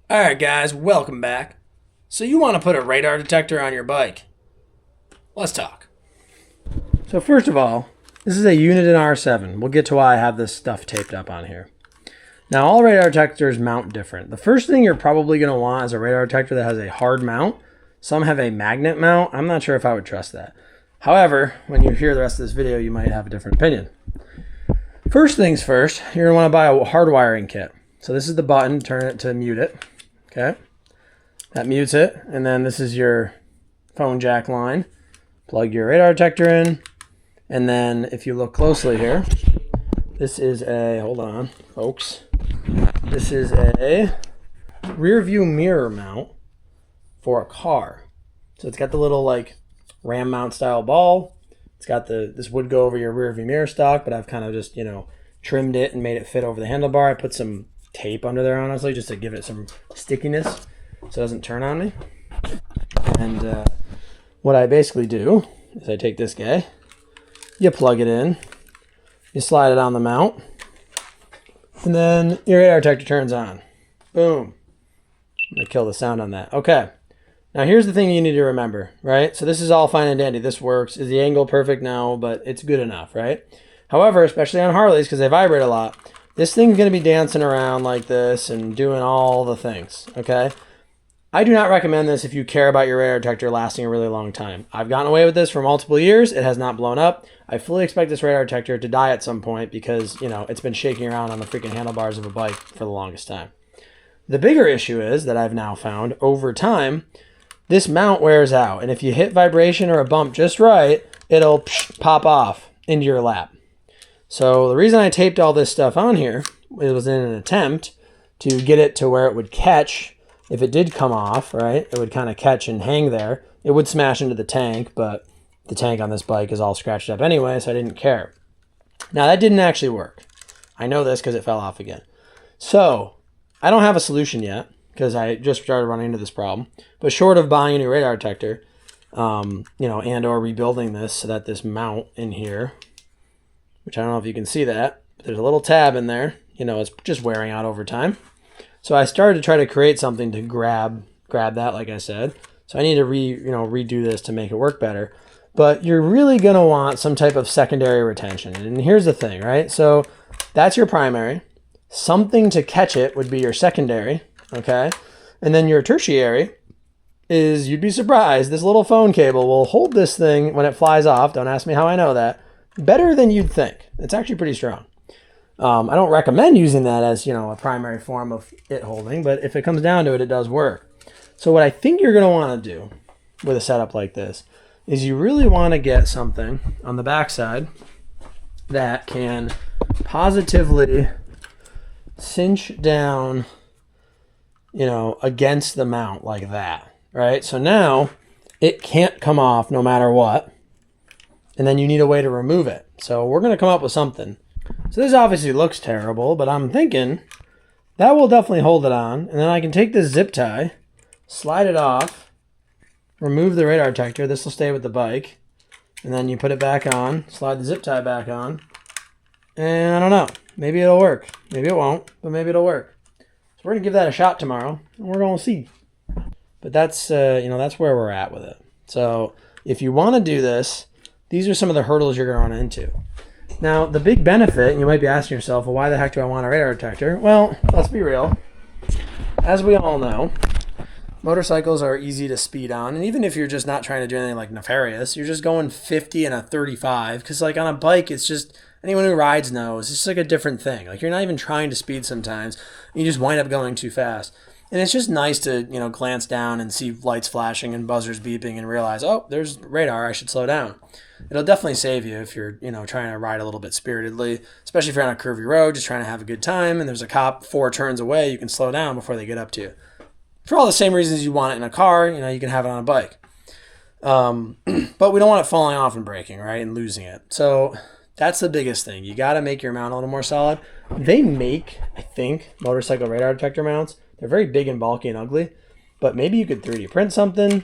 Alright guys, welcome back. So you want to put a radar detector on your bike. Let's talk. So first of all, this is a unit in R7. We'll get to why I have this stuff taped up on here. Now all radar detectors mount different. The first thing you're probably going to want is a radar detector that has a hard mount. Some have a magnet mount. I'm not sure if I would trust that. However, when you hear the rest of this video, you might have a different opinion. First things first, you're going to want to buy a hard wiring kit. So this is the button, turn it to mute it. Okay, that mutes it. And then this is your phone jack line. Plug your radar detector in. And then if you look closely here, this is a, hold on, folks. This is a rear view mirror mount for a car. So it's got the little like ram mount style ball. It's got this would go over your rear view mirror stock, but I've kind of just, trimmed it and made it fit over the handlebar. I put some tape under there, honestly, just to give it some stickiness so it doesn't turn on me. And what I basically do is I take this guy, you plug it in, you slide it on the mount, and then your radar detector turns on. Boom. I'm going to kill the sound on that. Okay. Now here's the thing you need to remember, right? So this is all fine and dandy. This works. Is the angle perfect? No, but it's good enough, right? However, especially on Harleys, because they vibrate a lot, this thing's going to be dancing around like this and doing all the things, okay? I do not recommend this if you care about your radar detector lasting a really long time. I've gotten away with this for multiple years. It has not blown up. I fully expect this radar detector to die at some point because, it's been shaking around on the freaking handlebars of a bike for the longest time. The bigger issue is that I've now found over time, this mount wears out. And if you hit vibration or a bump just right, it'll pop off into your lap. So the reason I taped all this stuff on here, it was in an attempt to get it to where it would catch. If it did come off, right, it would kind of catch and hang there. It would smash into the tank, but the tank on this bike is all scratched up anyway, so I didn't care. Now that didn't actually work. I know this because it fell off again. So I don't have a solution yet because I just started running into this problem. But short of buying a new radar detector, and or rebuilding this so that this mount in here, which I don't know if you can see that, but there's a little tab in there. It's just wearing out over time. So I started to try to create something to grab that, like I said. So I need to redo this to make it work better. But you're really going to want some type of secondary retention. And here's the thing, right? So that's your primary. Something to catch it would be your secondary, okay? And then your tertiary is, you'd be surprised, this little phone cable will hold this thing when it flies off. Don't ask me how I know that. Better than you'd think. It's actually pretty strong. I don't recommend using that as, a primary form of it holding, but if it comes down to it, it does work. So what I think you're going to want to do with a setup like this is you really want to get something on the backside that can positively cinch down, against the mount like that, right? So now it can't come off no matter what. And then you need a way to remove it. So we're going to come up with something. So this obviously looks terrible, but I'm thinking that will definitely hold it on. And then I can take this zip tie, slide it off, remove the radar detector. This will stay with the bike. And then you put it back on, slide the zip tie back on. And I don't know, maybe it'll work. Maybe it won't, but maybe it'll work. So we're going to give that a shot tomorrow, and we're going to see. But that's, that's where we're at with it. So if you want to do this, these are some of the hurdles you're going to run into. Now, the big benefit, you might be asking yourself, well, why the heck do I want a radar detector? Well, let's be real. As we all know, motorcycles are easy to speed on. And even if you're just not trying to do anything like nefarious, you're just going 50 and a 35. Because like on a bike, it's just, anyone who rides knows, it's just like a different thing. Like you're not even trying to speed sometimes. You just wind up going too fast. And it's just nice to, glance down and see lights flashing and buzzers beeping and realize, oh, there's radar, I should slow down. It'll definitely save you if you're, trying to ride a little bit spiritedly, especially if you're on a curvy road, just trying to have a good time, and there's a cop 4 turns away, you can slow down before they get up to you. For all the same reasons you want it in a car, you can have it on a bike. But we don't want it falling off and breaking, right, and losing it. So that's the biggest thing. You got to make your mount a little more solid. They make, I think, motorcycle radar detector mounts. They're very big and bulky and ugly, but maybe you could 3D print something,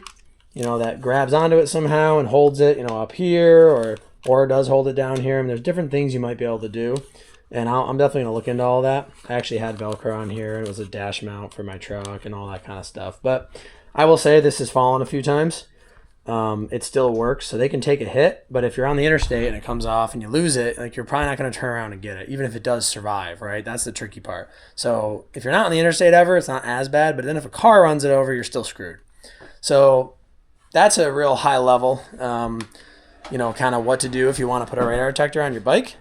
that grabs onto it somehow and holds it, up here, or does hold it down here. And there's different things you might be able to do. And I'm definitely going to look into all that. I actually had Velcro on here, and it was a dash mount for my truck and all that kind of stuff. But I will say this has fallen a few times. It still works, so they can take a hit. But if you're on the interstate and it comes off and you lose it, like, you're probably not going to turn around and get it, even if it does survive, right? That's the tricky part. So if you're not on the interstate ever, it's not as bad. But then if a car runs it over, you're still screwed. So that's a real high level, you know, kind of what to do if you want to put a radar detector on your bike.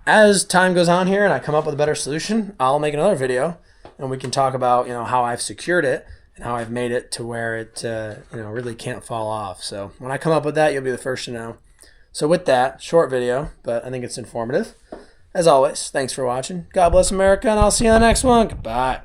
As time goes on here and I come up with a better solution, I'll make another video and we can talk about, you know, how I've secured it and how I've made it to where it, you know, really can't fall off. So when I come up with that, you'll be the first to know. So with that, short video, but I think it's informative. As always, thanks for watching. God bless America, and I'll see you on the next one. Goodbye.